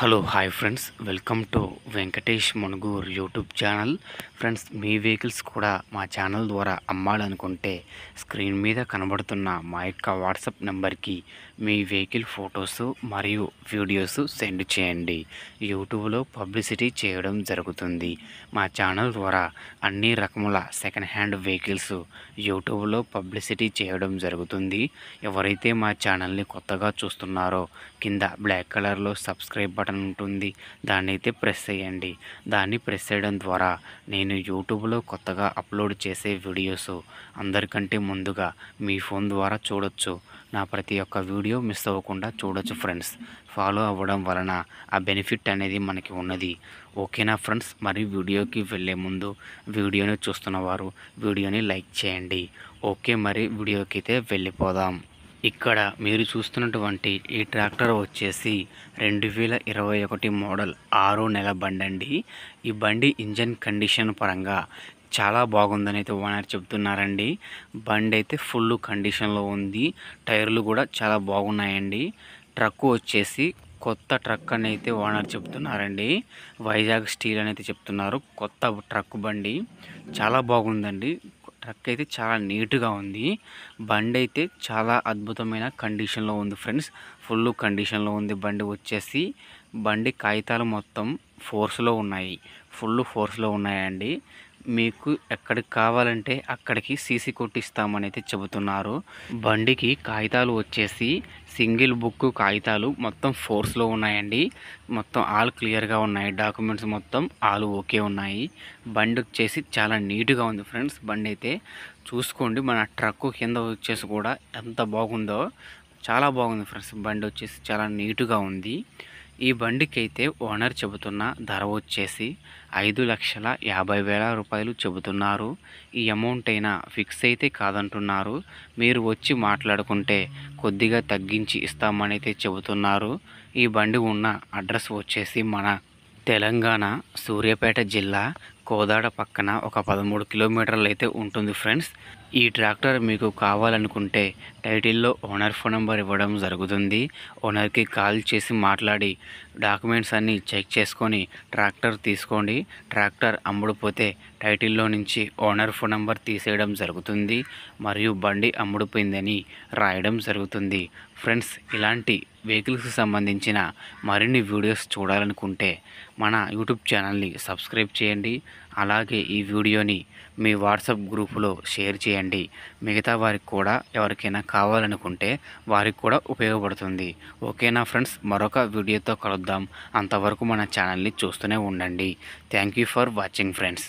Hello hi friends, welcome to Venkatesh Munuguru YouTube channel. Friends, మీ vehicles కూడా మా ఛానల్ ద్వారా అమ్మాలనుకుంటే స్క్రీన్ మీద కనబడుతున్న మా యొక్క వాట్సాప్ నెంబర్కి మీ వెహికల్ ఫొటోస్ మరియు వీడియోస్ సెండ్ చేయండి. యూట్యూబ్లో పబ్లిసిటీ చేయడం జరుగుతుంది. మా ఛానల్ ద్వారా అన్ని రకముల సెకండ్ హ్యాండ్ వెహికల్స్ యూట్యూబ్లో పబ్లిసిటీ చేయడం జరుగుతుంది. ఎవరైతే మా ఛానల్ని కొత్తగా చూస్తున్నారో కింద బ్లాక్ కలర్లో సబ్స్క్రైబ్ బటన్ ఉంటుంది, దాన్ని అయితే ప్రెస్ చేయండి. దాన్ని ప్రెస్ చేయడం ద్వారా నేను యూట్యూబ్లో కొత్తగా అప్లోడ్ చేసే వీడియోస్ అందరికంటే ముందుగా మీ ఫోన్ ద్వారా చూడొచ్చు. నా ప్రతి ఒక్క వీడియో మిస్ అవ్వకుండా చూడొచ్చు ఫ్రెండ్స్. ఫాలో అవ్వడం వలన ఆ బెనిఫిట్ అనేది మనకి ఉన్నది. ఓకేనా ఫ్రెండ్స్? మరి వీడియోకి వెళ్ళే ముందు వీడియోని చూస్తున్న వారు వీడియోని లైక్ చేయండి. ఓకే, మరి వీడియోకి అయితే వెళ్ళిపోదాం. ఇక్కడ మీరు చూస్తున్నటువంటి ఈ ట్రాక్టర్ వచ్చేసి 2021 మోడల్ 6 నెల బండి అండి. ఈ బండి ఇంజన్ కండిషన్ పరంగా చాలా బాగుందని అయితే ఓనర్ చెప్తున్నారండి. బండి అయితే ఫుల్ కండిషన్లో ఉంది. టైర్లు కూడా చాలా బాగున్నాయండి. ట్రక్ వచ్చేసి కొత్త ట్రక్ అని అయితే ఓనర్ చెప్తున్నారండి. వైజాగ్ స్టీల్ అని అయితే చెప్తున్నారు. కొత్త ట్రక్ బండి చాలా బాగుందండి. ట్రక్ అయితే చాలా నీట్గా ఉంది. బండి అయితే చాలా అద్భుతమైన కండిషన్లో ఉంది ఫ్రెండ్స్. ఫుల్ కండిషన్లో ఉంది బండి వచ్చేసి. బండి కాగితాలు మొత్తం ఫోర్స్లో ఉన్నాయి, ఫుల్ ఫోర్స్లో ఉన్నాయండి. మీకు ఎక్కడికి కావాలంటే అక్కడికి సీసీ కొట్టిస్తామని అయితే చెబుతున్నారు. బండికి కాగితాలు వచ్చేసి సింగిల్ బుక్ కాగితాలు మొత్తం ఫోర్స్లో ఉన్నాయండి. మొత్తం ఆల్ క్లియర్గా ఉన్నాయి. డాక్యుమెంట్స్ మొత్తం ఆల్ ఓకే ఉన్నాయి. బండి వచ్చేసి చాలా నీట్గా ఉంది ఫ్రెండ్స్. బండి అయితే చూసుకోండి. మన ట్రక్ కింద వచ్చేసి కూడా ఎంత బాగుందో, చాలా బాగుంది ఫ్రెండ్స్. బండి వచ్చేసి చాలా నీట్గా ఉంది. ఈ బండికి అయితే ఓనర్ చెబుతున్న ధర వచ్చేసి 5,50,000 రూపాయలు చెబుతున్నారు. ఈ అమౌంట్ అయినా ఫిక్స్ అయితే కాదంటున్నారు. మీరు వచ్చి మాట్లాడుకుంటే కొద్దిగా తగ్గించి ఇస్తామని అయితే చెబుతున్నారు. ఈ బండి ఉన్న అడ్రస్ వచ్చేసి మన తెలంగాణ సూర్యాపేట జిల్లా కోదాడ పక్కన ఒక 13 కిలోమీటర్లు అయితే ఉంటుంది ఫ్రెండ్స్. ఈ ట్రాక్టర్ మీకు కావాలనుకుంటే టైటిల్లో ఓనర్ ఫోన్ నెంబర్ ఇవ్వడం జరుగుతుంది. ఓనర్కి కాల్ చేసి మాట్లాడి డాక్యుమెంట్స్ అన్నీ చెక్ చేసుకొని ట్రాక్టర్ తీసుకోండి. ట్రాక్టర్ అమ్ముడుపోతే టైటిల్లో నుంచి ఓనర్ ఫోన్ నెంబర్ తీసేయడం జరుగుతుంది మరియు బండి అమ్ముడుపోయిందని రాయడం జరుగుతుంది. ఫ్రెండ్స్, ఇలాంటి వెహికల్స్కి సంబంధించిన మరిన్ని వీడియోస్ చూడాలనుకుంటే మన యూట్యూబ్ ఛానల్ని సబ్స్క్రైబ్ చేయండి. అలాగే ఈ వీడియోని మీ వాట్సాప్ గ్రూపులో షేర్ చేయండి. మిగతా వారికి కూడా ఎవరికైనా కావాలనుకుంటే వారికి కూడా ఉపయోగపడుతుంది. ఓకేనా ఫ్రెండ్స్? మరొక వీడియోతో కలుద్దాం. అంతవరకు మన ఛానల్ని చూస్తూనే ఉండండి. Thank you for watching friends.